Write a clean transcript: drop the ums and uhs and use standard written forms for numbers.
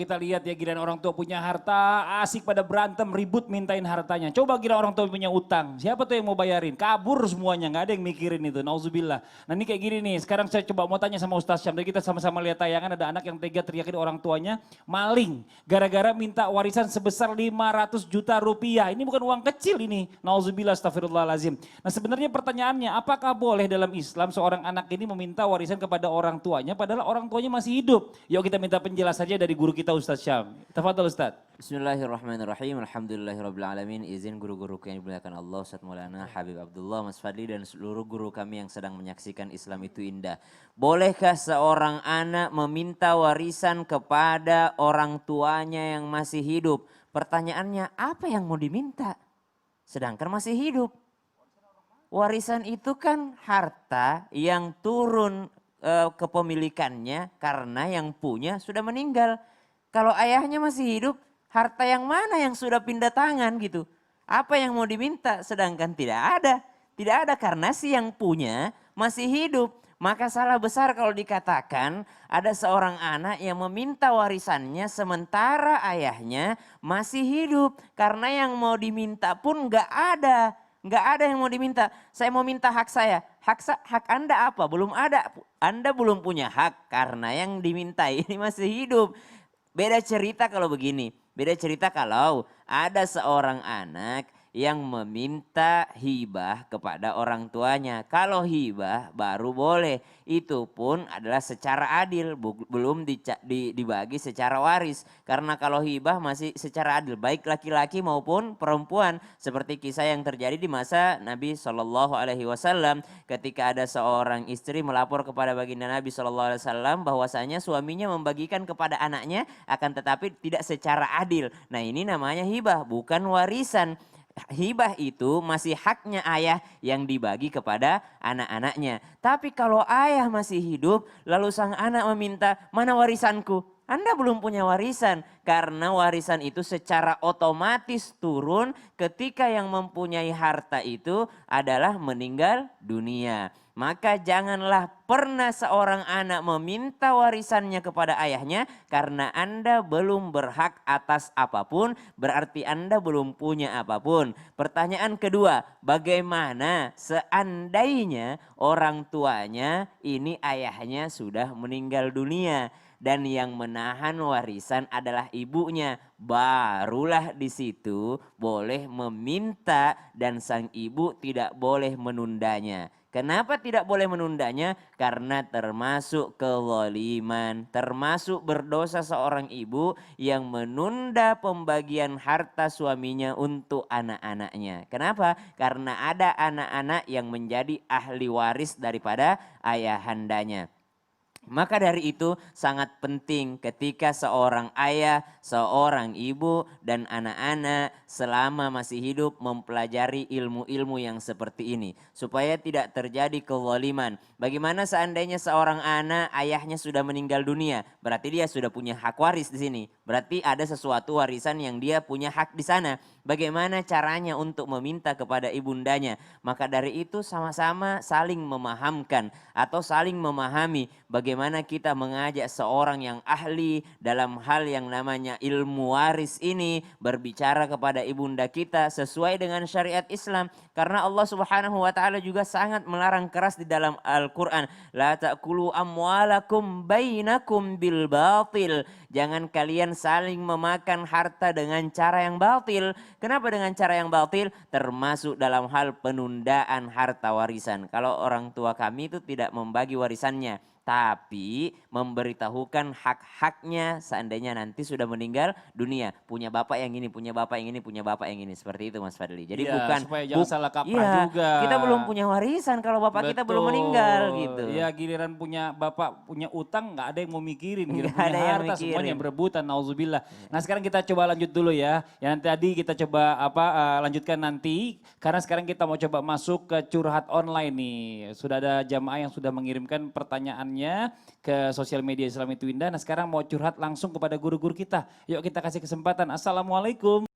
kita lihat ya giliran orang tua punya harta, asik pada berantem, ribut mintain hartanya. Coba giliran orang tua punya utang, siapa tuh yang mau bayarin? Kabur semuanya, nggak ada yang mikirin itu, nauzubillah. Nah ini kayak gini nih, sekarang saya coba mau tanya sama Ustaz Syam, dari kita sama-sama lihat tayangan ada anak yang tega teriakin orang tuanya maling. Gara-gara minta warisan sebesar 500 juta rupiah, ini bukan uang kecil ini, nauzubillah astagfirullahaladzim. Nah sebenarnya pertanyaannya, apakah boleh dalam Islam seorang anak ini meminta warisan kepada orang tuanya, padahal orang tuanya masih hidup? Yuk kita minta penjelasannya dari guru kita Ustaz Syam. Tafadhol Ustaz. Bismillahirrahmanirrahim. Alhamdulillahirrabbilalamin. Izin guru-guru yang dimuliakan Allah, Ustaz Maulana Habib Abdullah, Mas Fadli dan seluruh guru kami yang sedang menyaksikan Islam itu indah. Bolehkah seorang anak meminta warisan kepada orang tuanya yang masih hidup? Pertanyaannya, apa yang mau diminta? Sedangkan masih hidup. Warisan itu kan harta yang turun kepemilikannya karena yang punya sudah meninggal. Kalau ayahnya masih hidup, harta yang mana yang sudah pindah tangan gitu? Apa yang mau diminta? Sedangkan tidak ada. Tidak ada karena si yang punya masih hidup. Maka salah besar kalau dikatakan ada seorang anak yang meminta warisannya sementara ayahnya masih hidup. Karena yang mau diminta pun nggak ada. Nggak ada yang mau diminta. Saya mau minta hak saya. Hak Anda apa? Belum ada. Anda belum punya hak karena yang dimintai ini masih hidup. Beda cerita kalau begini. Beda cerita kalau ada seorang anak yang meminta hibah kepada orang tuanya. Kalau hibah baru boleh. Itu pun adalah secara adil. Belum dibagi secara waris. Karena kalau hibah masih secara adil. Baik laki-laki maupun perempuan. Seperti kisah yang terjadi di masa Nabi SAW. Ketika ada seorang istri melapor kepada baginda Nabi SAW. Bahwasanya suaminya membagikan kepada anaknya. Akan tetapi tidak secara adil. Nah ini namanya hibah bukan warisan. Hibah itu masih haknya ayah yang dibagi kepada anak-anaknya. Tapi kalau ayah masih hidup lalu sang anak meminta, mana warisanku? Anda belum punya warisan karena warisan itu secara otomatis turun ketika yang mempunyai harta itu adalah meninggal dunia. Maka janganlah pernah seorang anak meminta warisannya kepada ayahnya karena Anda belum berhak atas apapun, berarti Anda belum punya apapun. Pertanyaan kedua, bagaimana seandainya orang tuanya ini ayahnya sudah meninggal dunia dan yang menahan warisan adalah ibunya, barulah di situ boleh meminta dan sang ibu tidak boleh menundanya. Kenapa tidak boleh menundanya? Karena termasuk kezaliman, termasuk berdosa seorang ibu yang menunda pembagian harta suaminya untuk anak-anaknya. Kenapa? Karena ada anak-anak yang menjadi ahli waris daripada ayahandanya. Maka dari itu sangat penting ketika seorang ayah, seorang ibu dan anak-anak selama masih hidup mempelajari ilmu-ilmu yang seperti ini. Supaya tidak terjadi kezaliman. Bagaimana seandainya seorang anak ayahnya sudah meninggal dunia. Berarti dia sudah punya hak waris di sini. Berarti ada sesuatu warisan yang dia punya hak di sana. Bagaimana caranya untuk meminta kepada ibundanya. Maka dari itu sama-sama saling memahamkan atau saling memahami bagaimana kita mengajak seorang yang ahli dalam hal yang namanya ilmu waris ini berbicara kepada ibunda kita sesuai dengan syariat Islam. Karena Allah Subhanahu wa taala juga sangat melarang keras di dalam Al-Qur'an, la ta'kulu amwalakum bainakum bil batil. Jangan kalian saling memakan harta dengan cara yang batil. Kenapa dengan cara yang batil? Termasuk dalam hal penundaan harta warisan. Kalau orang tua kami itu tidak membagi warisannya, tapi memberitahukan hak-haknya seandainya nanti sudah meninggal dunia. Punya bapak yang ini, punya bapak yang ini, punya bapak yang ini. Seperti itu Mas Fadli. Jadi Iya, bukan supaya jangan salah kaprah juga. kita belum punya warisan kalau bapak kita belum meninggal gitu. Iya, giliran punya bapak punya utang nggak ada yang mau mikirin, giliran Nggak punya ada yang harta mikirin. semuanya berebutan, nauzubillah. Nah sekarang kita coba lanjut dulu ya. Yang tadi kita coba lanjutkan nanti karena sekarang kita mau coba masuk ke curhat online nih. Sudah ada jamaah yang sudah mengirimkan pertanyaannya ke sosial media Islam itu Indah. Nah sekarang mau curhat langsung kepada guru-guru kita. Yuk kita kasih kesempatan. Assalamualaikum.